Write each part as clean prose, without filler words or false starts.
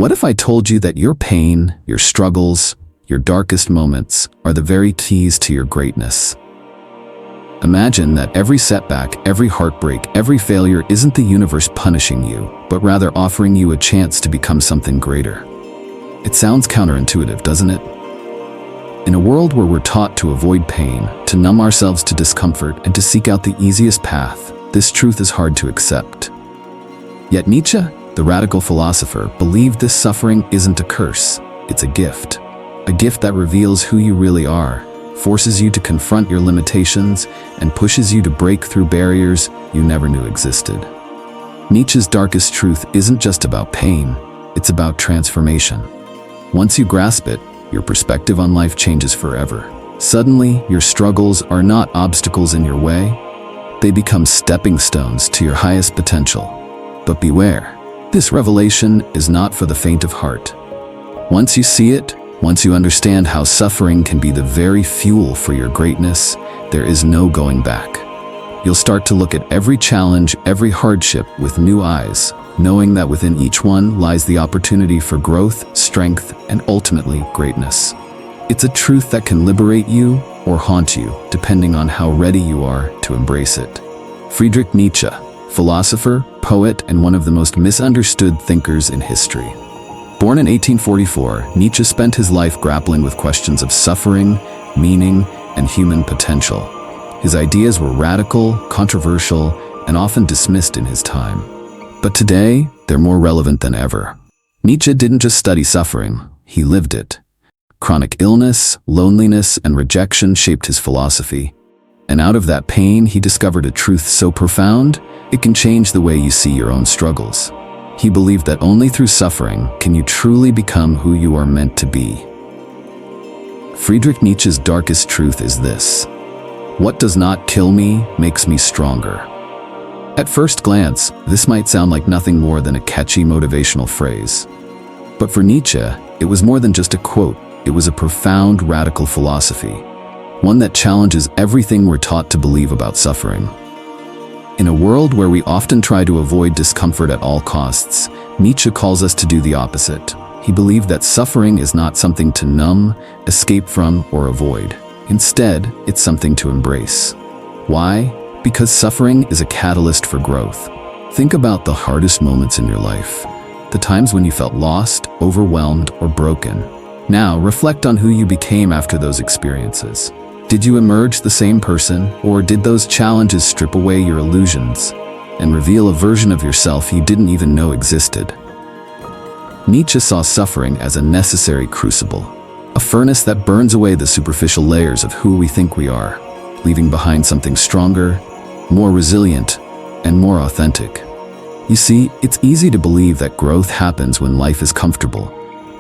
What if I told you that your pain, your struggles, your darkest moments are the very keys to your greatness? Imagine that every setback, every heartbreak, every failure isn't the universe punishing you, but rather offering you a chance to become something greater. It sounds counterintuitive, doesn't it? In a world where we're taught to avoid pain, to numb ourselves to discomfort, and to seek out the easiest path, this truth is hard to accept. Yet Nietzsche, the radical philosopher, believed this suffering isn't a curse, it's a gift that reveals who you really are, forces you to confront your limitations, and pushes you to break through barriers you never knew existed. Nietzsche's darkest truth isn't just about pain, it's about transformation. Once you grasp it, your perspective on life changes forever. Suddenly, your struggles are not obstacles in your way, they become stepping stones to your highest potential. But beware, this revelation is not for the faint of heart. Once you see it, once you understand how suffering can be the very fuel for your greatness, there is no going back. You'll start to look at every challenge, every hardship with new eyes, knowing that within each one lies the opportunity for growth, strength, and ultimately greatness. It's a truth that can liberate you or haunt you, depending on how ready you are to embrace it. Friedrich Nietzsche, philosopher, poet, and one of the most misunderstood thinkers in history. Born in 1844, Nietzsche spent his life grappling with questions of suffering, meaning, and human potential. His ideas were radical, controversial, and often dismissed in his time. But today, they're more relevant than ever. Nietzsche didn't just study suffering, he lived it. Chronic illness, loneliness, and rejection shaped his philosophy. And out of that pain, he discovered a truth so profound, it can change the way you see your own struggles. He believed that only through suffering can you truly become who you are meant to be. Friedrich Nietzsche's darkest truth is this: what does not kill me makes me stronger. At first glance, this might sound like nothing more than a catchy motivational phrase. But for Nietzsche, it was more than just a quote, it was a profound, radical philosophy, one that challenges everything we're taught to believe about suffering. In a world where we often try to avoid discomfort at all costs, Nietzsche calls us to do the opposite. He believed that suffering is not something to numb, escape from, or avoid. Instead, it's something to embrace. Why? Because suffering is a catalyst for growth. Think about the hardest moments in your life, the times when you felt lost, overwhelmed, or broken. Now, reflect on who you became after those experiences. Did you emerge the same person, or did those challenges strip away your illusions and reveal a version of yourself you didn't even know existed? Nietzsche saw suffering as a necessary crucible, a furnace that burns away the superficial layers of who we think we are, leaving behind something stronger, more resilient, and more authentic. You see, it's easy to believe that growth happens when life is comfortable,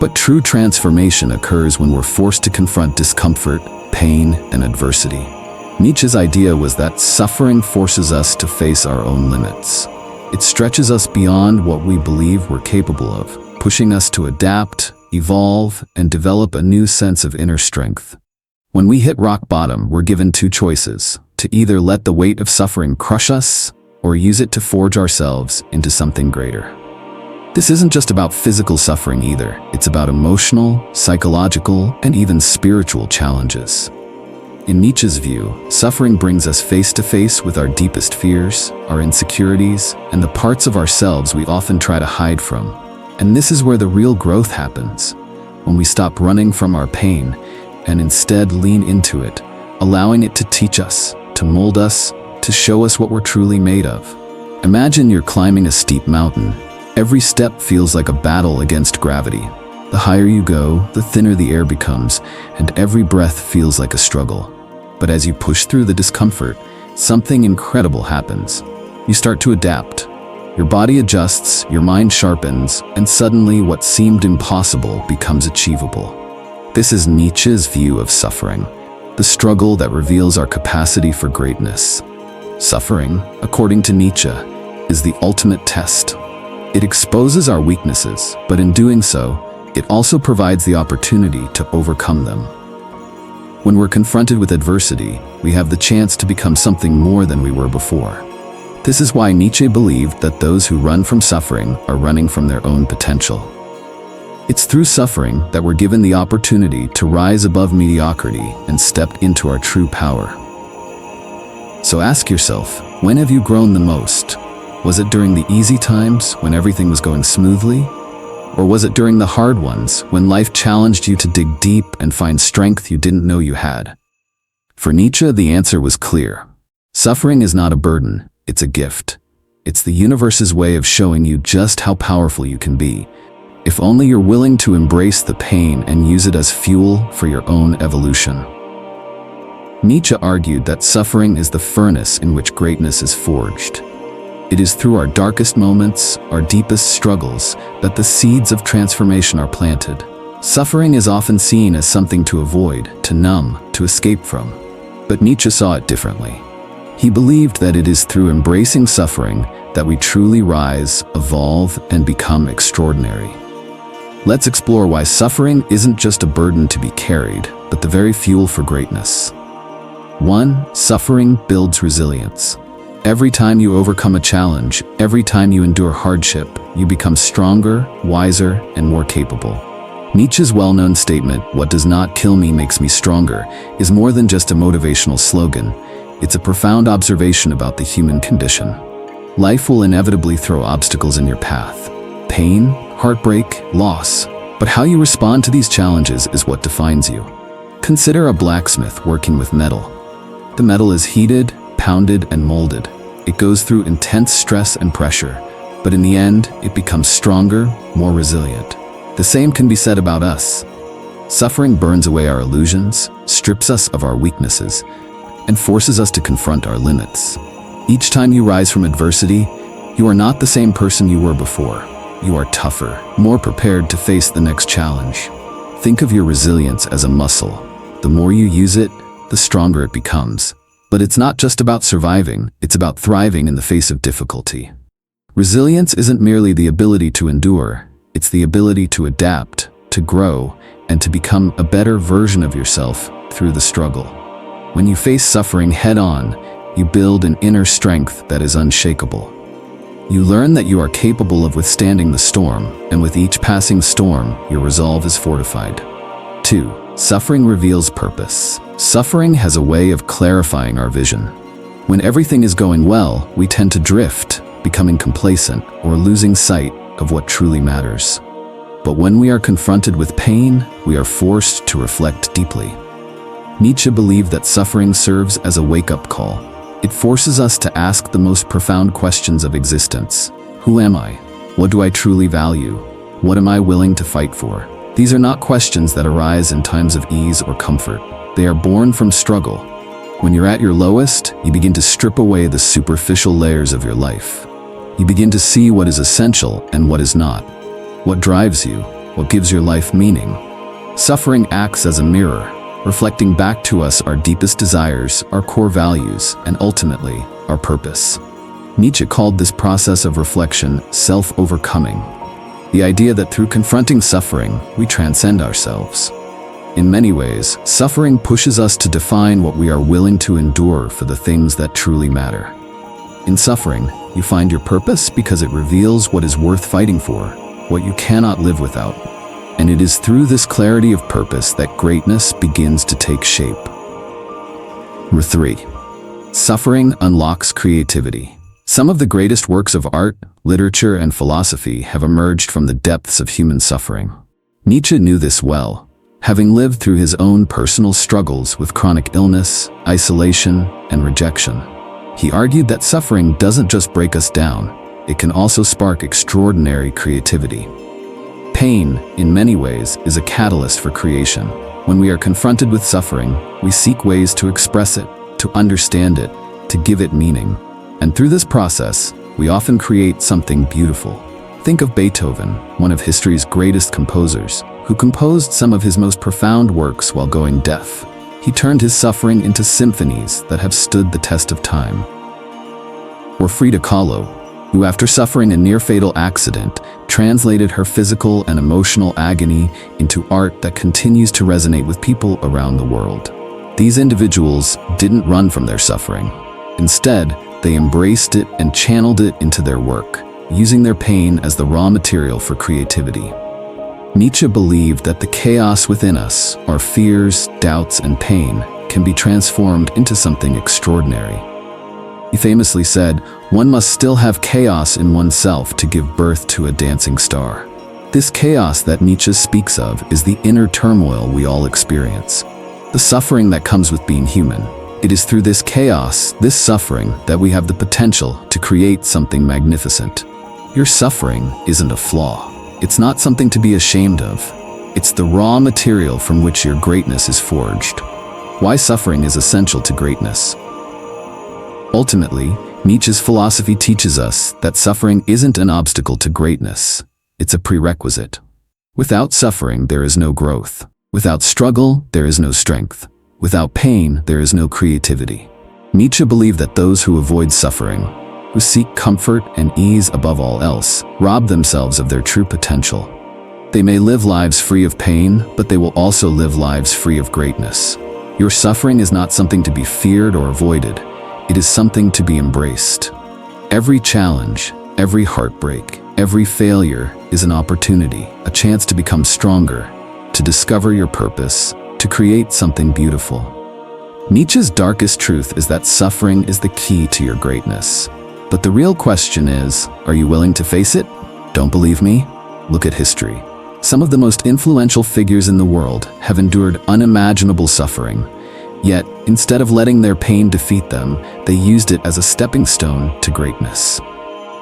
but true transformation occurs when we're forced to confront discomfort, pain, and adversity. Nietzsche's idea was that suffering forces us to face our own limits. It stretches us beyond what we believe we're capable of, pushing us to adapt, evolve, and develop a new sense of inner strength. When we hit rock bottom, we're given two choices: to either let the weight of suffering crush us, or use it to forge ourselves into something greater. This isn't just about physical suffering either. It's about emotional, psychological, and even spiritual challenges. In Nietzsche's view, suffering brings us face to face with our deepest fears, our insecurities, and the parts of ourselves we often try to hide from. And this is where the real growth happens, when we stop running from our pain and instead lean into it, allowing it to teach us, to mold us, to show us what we're truly made of. Imagine you're climbing a steep mountain. Every step feels like a battle against gravity. The higher you go, the thinner the air becomes, and every breath feels like a struggle. But as you push through the discomfort, something incredible happens. You start to adapt. Your body adjusts, your mind sharpens, and suddenly what seemed impossible becomes achievable. This is Nietzsche's view of suffering, the struggle that reveals our capacity for greatness. Suffering, according to Nietzsche, is the ultimate test. It exposes our weaknesses, but in doing so, it also provides the opportunity to overcome them. When we're confronted with adversity, we have the chance to become something more than we were before. This is why Nietzsche believed that those who run from suffering are running from their own potential. It's through suffering that we're given the opportunity to rise above mediocrity and step into our true power. So ask yourself, when have you grown the most? Was it during the easy times, when everything was going smoothly? Or was it during the hard ones, when life challenged you to dig deep and find strength you didn't know you had? For Nietzsche, the answer was clear. Suffering is not a burden, it's a gift. It's the universe's way of showing you just how powerful you can be, if only you're willing to embrace the pain and use it as fuel for your own evolution. Nietzsche argued that suffering is the furnace in which greatness is forged. It is through our darkest moments, our deepest struggles, that the seeds of transformation are planted. Suffering is often seen as something to avoid, to numb, to escape from. But Nietzsche saw it differently. He believed that it is through embracing suffering that we truly rise, evolve, and become extraordinary. Let's explore why suffering isn't just a burden to be carried, but the very fuel for greatness. 1. Suffering builds resilience. Every time you overcome a challenge, every time you endure hardship, you become stronger, wiser, and more capable. Nietzsche's well-known statement, "What does not kill me makes me stronger," is more than just a motivational slogan. It's a profound observation about the human condition. Life will inevitably throw obstacles in your path. Pain, heartbreak, loss. But how you respond to these challenges is what defines you. Consider a blacksmith working with metal. The metal is heated, pounded, and molded. It goes through intense stress and pressure, but in the end, it becomes stronger, more resilient. The same can be said about us. Suffering burns away our illusions, strips us of our weaknesses, and forces us to confront our limits. Each time you rise from adversity, you are not the same person you were before. You are tougher, more prepared to face the next challenge. Think of your resilience as a muscle. The more you use it, the stronger it becomes. But it's not just about surviving, it's about thriving in the face of difficulty. Resilience isn't merely the ability to endure, it's the ability to adapt, to grow, and to become a better version of yourself through the struggle. When you face suffering head-on, you build an inner strength that is unshakable. You learn that you are capable of withstanding the storm, and with each passing storm, your resolve is fortified. 2. Suffering reveals purpose. Suffering has a way of clarifying our vision. When everything is going well, we tend to drift, becoming complacent or losing sight of what truly matters. But when we are confronted with pain, we are forced to reflect deeply. Nietzsche believed that suffering serves as a wake-up call. It forces us to ask the most profound questions of existence. Who am I? What do I truly value? What am I willing to fight for? These are not questions that arise in times of ease or comfort. They are born from struggle. When you're at your lowest, you begin to strip away the superficial layers of your life. You begin to see what is essential and what is not. What drives you, what gives your life meaning. Suffering acts as a mirror, reflecting back to us our deepest desires, our core values, and ultimately, our purpose. Nietzsche called this process of reflection self-overcoming. The idea that through confronting suffering, we transcend ourselves. In many ways, suffering pushes us to define what we are willing to endure for the things that truly matter. In suffering, you find your purpose because it reveals what is worth fighting for, what you cannot live without. And it is through this clarity of purpose that greatness begins to take shape. Number 3. Suffering unlocks creativity. Some of the greatest works of art, literature, and philosophy have emerged from the depths of human suffering. Nietzsche knew this well, having lived through his own personal struggles with chronic illness, isolation, and rejection. He argued that suffering doesn't just break us down, it can also spark extraordinary creativity. Pain, in many ways, is a catalyst for creation. When we are confronted with suffering, we seek ways to express it, to understand it, to give it meaning. And through this process, we often create something beautiful. Think of Beethoven, one of history's greatest composers, who composed some of his most profound works while going deaf. He turned his suffering into symphonies that have stood the test of time. Or Frida Kahlo, who after suffering a near-fatal accident, translated her physical and emotional agony into art that continues to resonate with people around the world. These individuals didn't run from their suffering. Instead, they embraced it and channeled it into their work, using their pain as the raw material for creativity. Nietzsche believed that the chaos within us, our fears, doubts, and pain, can be transformed into something extraordinary. He famously said, "One must still have chaos in oneself to give birth to a dancing star." This chaos that Nietzsche speaks of is the inner turmoil we all experience, the suffering that comes with being human. It is through this chaos, this suffering, that we have the potential to create something magnificent. Your suffering isn't a flaw. It's not something to be ashamed of. It's the raw material from which your greatness is forged. Why suffering is essential to greatness. Ultimately, Nietzsche's philosophy teaches us that suffering isn't an obstacle to greatness. It's a prerequisite. Without suffering, there is no growth. Without struggle, there is no strength. Without pain, there is no creativity. Nietzsche believed that those who avoid suffering, who seek comfort and ease above all else, rob themselves of their true potential. They may live lives free of pain, but they will also live lives free of greatness. Your suffering is not something to be feared or avoided. It is something to be embraced. Every challenge, every heartbreak, every failure is an opportunity, a chance to become stronger, to discover your purpose, to create something beautiful. Nietzsche's darkest truth is that suffering is the key to your greatness. But the real question is, are you willing to face it? Don't believe me? Look at history. Some of the most influential figures in the world have endured unimaginable suffering. Yet, instead of letting their pain defeat them, they used it as a stepping stone to greatness.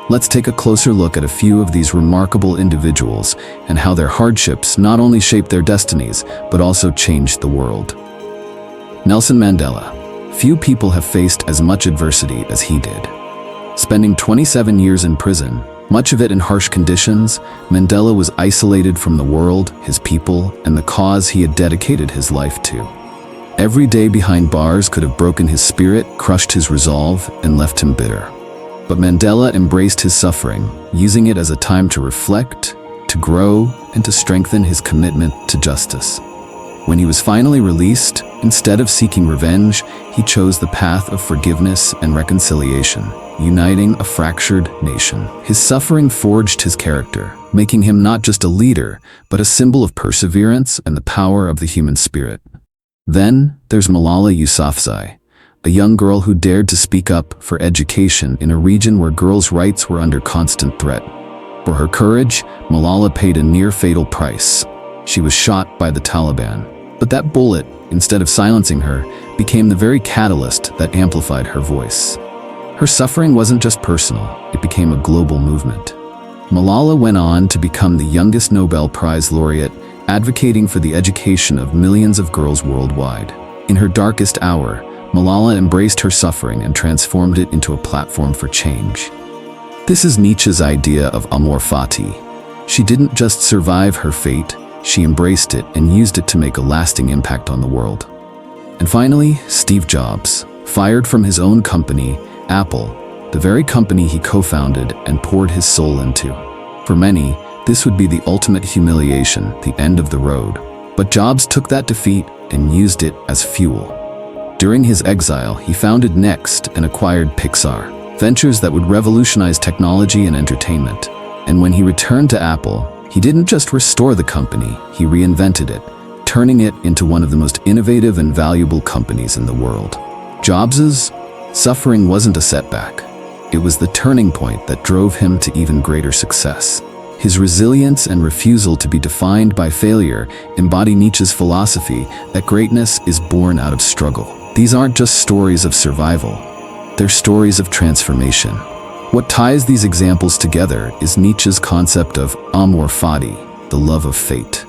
Let's take a closer look at a few of these remarkable individuals and how their hardships not only shaped their destinies, but also changed the world. Nelson Mandela. Few people have faced as much adversity as he did. Spending 27 years in prison, much of it in harsh conditions, Mandela was isolated from the world, his people, and the cause he had dedicated his life to. Every day behind bars could have broken his spirit, crushed his resolve, and left him bitter. But Mandela embraced his suffering, using it as a time to reflect, to grow, and to strengthen his commitment to justice. When he was finally released, instead of seeking revenge, he chose the path of forgiveness and reconciliation, uniting a fractured nation. His suffering forged his character, making him not just a leader, but a symbol of perseverance and the power of the human spirit. Then, there's Malala Yousafzai, a young girl who dared to speak up for education in a region where girls' rights were under constant threat. For her courage, Malala paid a near-fatal price. She was shot by the Taliban. But that bullet, instead of silencing her, became the very catalyst that amplified her voice. Her suffering wasn't just personal, it became a global movement. Malala went on to become the youngest Nobel Prize laureate, advocating for the education of millions of girls worldwide. In her darkest hour, Malala embraced her suffering and transformed it into a platform for change. This is Nietzsche's idea of amor fati. She didn't just survive her fate, she embraced it and used it to make a lasting impact on the world. And finally, Steve Jobs, fired from his own company, Apple, the very company he co-founded and poured his soul into. For many, this would be the ultimate humiliation, the end of the road. But Jobs took that defeat and used it as fuel. During his exile, he founded Next and acquired Pixar, ventures that would revolutionize technology and entertainment. And when he returned to Apple, he didn't just restore the company, he reinvented it, turning it into one of the most innovative and valuable companies in the world. Jobs's suffering wasn't a setback. It was the turning point that drove him to even greater success. His resilience and refusal to be defined by failure embody Nietzsche's philosophy that greatness is born out of struggle. These aren't just stories of survival, they're stories of transformation. What ties these examples together is Nietzsche's concept of amor fati, the love of fate.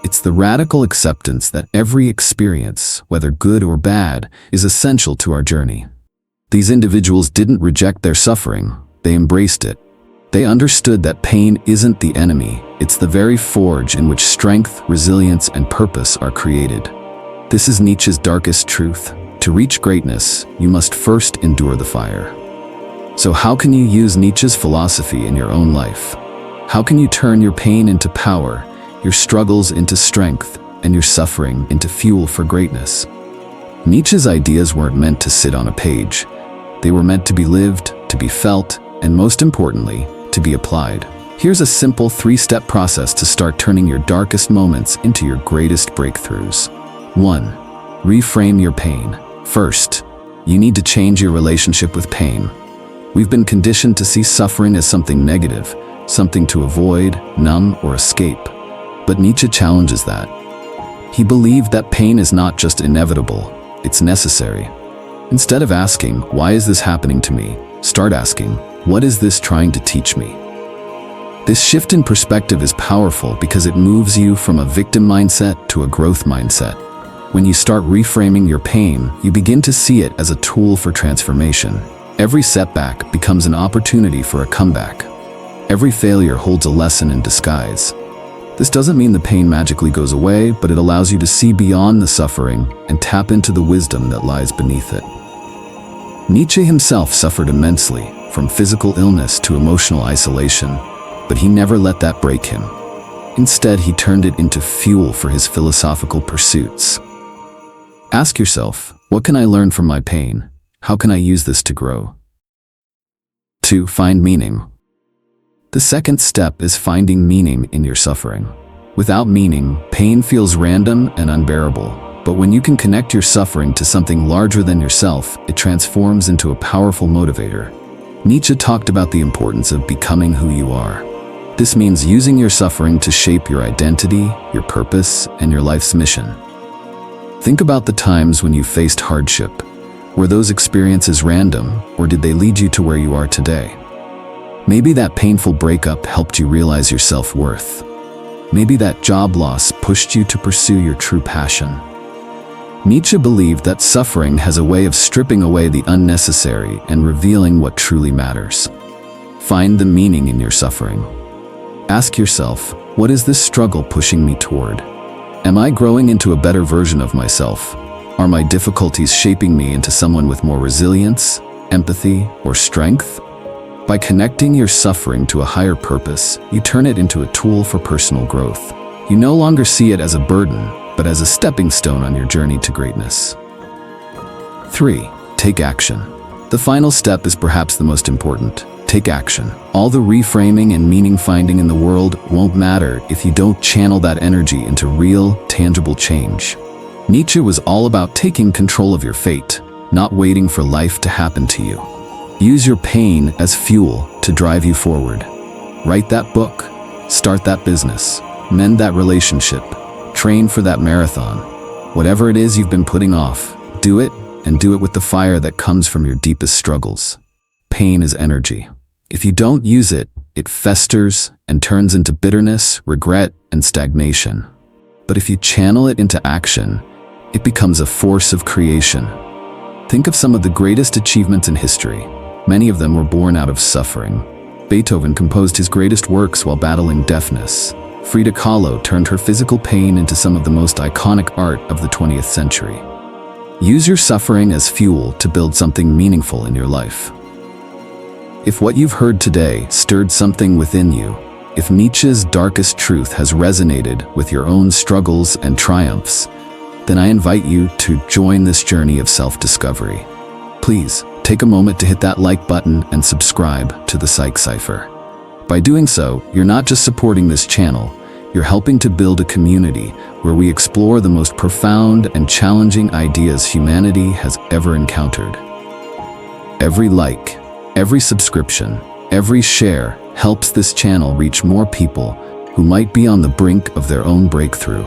It's the radical acceptance that every experience, whether good or bad, is essential to our journey. These individuals didn't reject their suffering, they embraced it. They understood that pain isn't the enemy, it's the very forge in which strength, resilience, and purpose are created. This is Nietzsche's darkest truth. To reach greatness, you must first endure the fire. So how can you use Nietzsche's philosophy in your own life? How can you turn your pain into power, your struggles into strength, and your suffering into fuel for greatness? Nietzsche's ideas weren't meant to sit on a page. They were meant to be lived, to be felt, and most importantly, to be applied. Here's a simple 3-step process to start turning your darkest moments into your greatest breakthroughs. 1. Reframe your pain. First, you need to change your relationship with pain. We've been conditioned to see suffering as something negative, something to avoid, numb, or escape. But Nietzsche challenges that. He believed that pain is not just inevitable, it's necessary. Instead of asking, "Why is this happening to me?" start asking, "What is this trying to teach me?" This shift in perspective is powerful because it moves you from a victim mindset to a growth mindset. When you start reframing your pain, you begin to see it as a tool for transformation. Every setback becomes an opportunity for a comeback. Every failure holds a lesson in disguise. This doesn't mean the pain magically goes away, but it allows you to see beyond the suffering and tap into the wisdom that lies beneath it. Nietzsche himself suffered immensely, from physical illness to emotional isolation, but he never let that break him. Instead, he turned it into fuel for his philosophical pursuits. Ask yourself, what can I learn from my pain? How can I use this to grow? 2. Find meaning. The second step is finding meaning in your suffering. Without meaning, pain feels random and unbearable. But when you can connect your suffering to something larger than yourself, it transforms into a powerful motivator. Nietzsche talked about the importance of becoming who you are. This means using your suffering to shape your identity, your purpose, and your life's mission. Think about the times when you faced hardship. Were those experiences random, or did they lead you to where you are today? Maybe that painful breakup helped you realize your self-worth. Maybe that job loss pushed you to pursue your true passion. Nietzsche believed that suffering has a way of stripping away the unnecessary and revealing what truly matters. Find the meaning in your suffering. Ask yourself, what is this struggle pushing me toward? Am I growing into a better version of myself? Are my difficulties shaping me into someone with more resilience, empathy, or strength? By connecting your suffering to a higher purpose, you turn it into a tool for personal growth. You no longer see it as a burden, but as a stepping stone on your journey to greatness. 3. Take action. The final step is perhaps the most important. Take action. All the reframing and meaning finding in the world won't matter if you don't channel that energy into real, tangible change. Nietzsche was all about taking control of your fate, not waiting for life to happen to you. Use your pain as fuel to drive you forward. Write that book, start that business, mend that relationship, train for that marathon. Whatever it is you've been putting off, do it, and do it with the fire that comes from your deepest struggles. Pain is energy. If you don't use it, it festers and turns into bitterness, regret, and stagnation. But if you channel it into action, it becomes a force of creation. Think of some of the greatest achievements in history. Many of them were born out of suffering. Beethoven composed his greatest works while battling deafness. Frida Kahlo turned her physical pain into some of the most iconic art of the 20th century. Use your suffering as fuel to build something meaningful in your life. If what you've heard today stirred something within you, if Nietzsche's darkest truth has resonated with your own struggles and triumphs, then I invite you to join this journey of self-discovery. Please, take a moment to hit that like button and subscribe to the Psych Cypher. By doing so, you're not just supporting this channel, you're helping to build a community where we explore the most profound and challenging ideas humanity has ever encountered. Every like, every subscription, every share helps this channel reach more people who might be on the brink of their own breakthrough.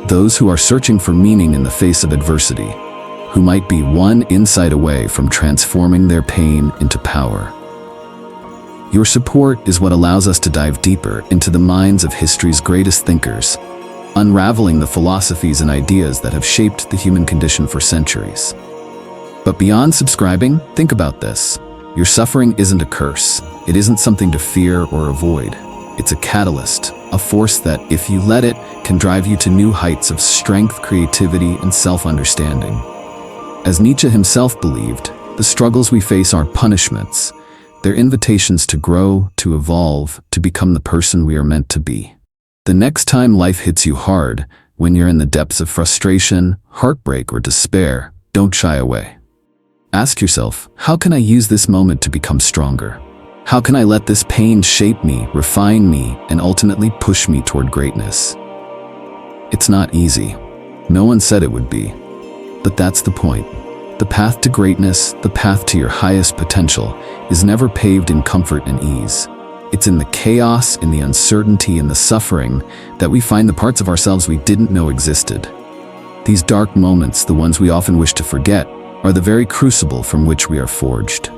Those who are searching for meaning in the face of adversity, who might be one insight away from transforming their pain into power. Your support is what allows us to dive deeper into the minds of history's greatest thinkers, unraveling the philosophies and ideas that have shaped the human condition for centuries. But beyond subscribing, think about this. Your suffering isn't a curse. It isn't something to fear or avoid. It's a catalyst, a force that, if you let it, can drive you to new heights of strength, creativity, and self-understanding. As Nietzsche himself believed, the struggles we face aren't punishments. They're invitations to grow, to evolve, to become the person we are meant to be. The next time life hits you hard, when you're in the depths of frustration, heartbreak, or despair, don't shy away. Ask yourself, how can I use this moment to become stronger? How can I let this pain shape me, refine me, and ultimately push me toward greatness? It's not easy. No one said it would be. But that's the point. The path to greatness, the path to your highest potential, is never paved in comfort and ease. It's in the chaos, in the uncertainty, in the suffering, that we find the parts of ourselves we didn't know existed. These dark moments, the ones we often wish to forget, are the very crucible from which we are forged.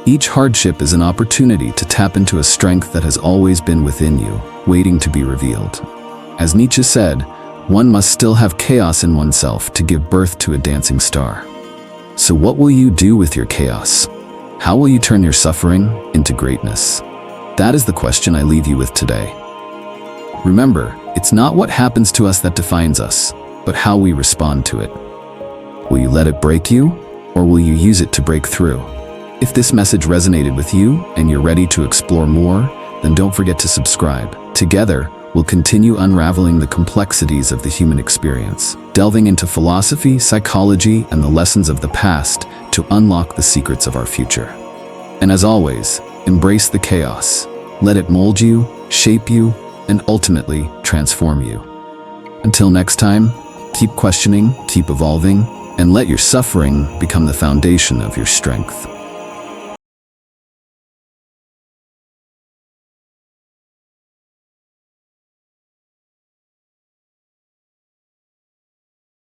Each hardship is an opportunity to tap into a strength that has always been within you, waiting to be revealed. As Nietzsche said, one must still have chaos in oneself to give birth to a dancing star. So what will you do with your chaos? How will you turn your suffering into greatness? That is the question I leave you with today. Remember, it's not what happens to us that defines us, but how we respond to it. Will you let it break you, or will you use it to break through? If this message resonated with you and you're ready to explore more, then don't forget to subscribe. Together, we'll continue unraveling the complexities of the human experience, delving into philosophy, psychology, and the lessons of the past to unlock the secrets of our future. And as always, embrace the chaos. Let it mold you, shape you, and ultimately transform you. Until next time, keep questioning, keep evolving, and let your suffering become the foundation of your strength.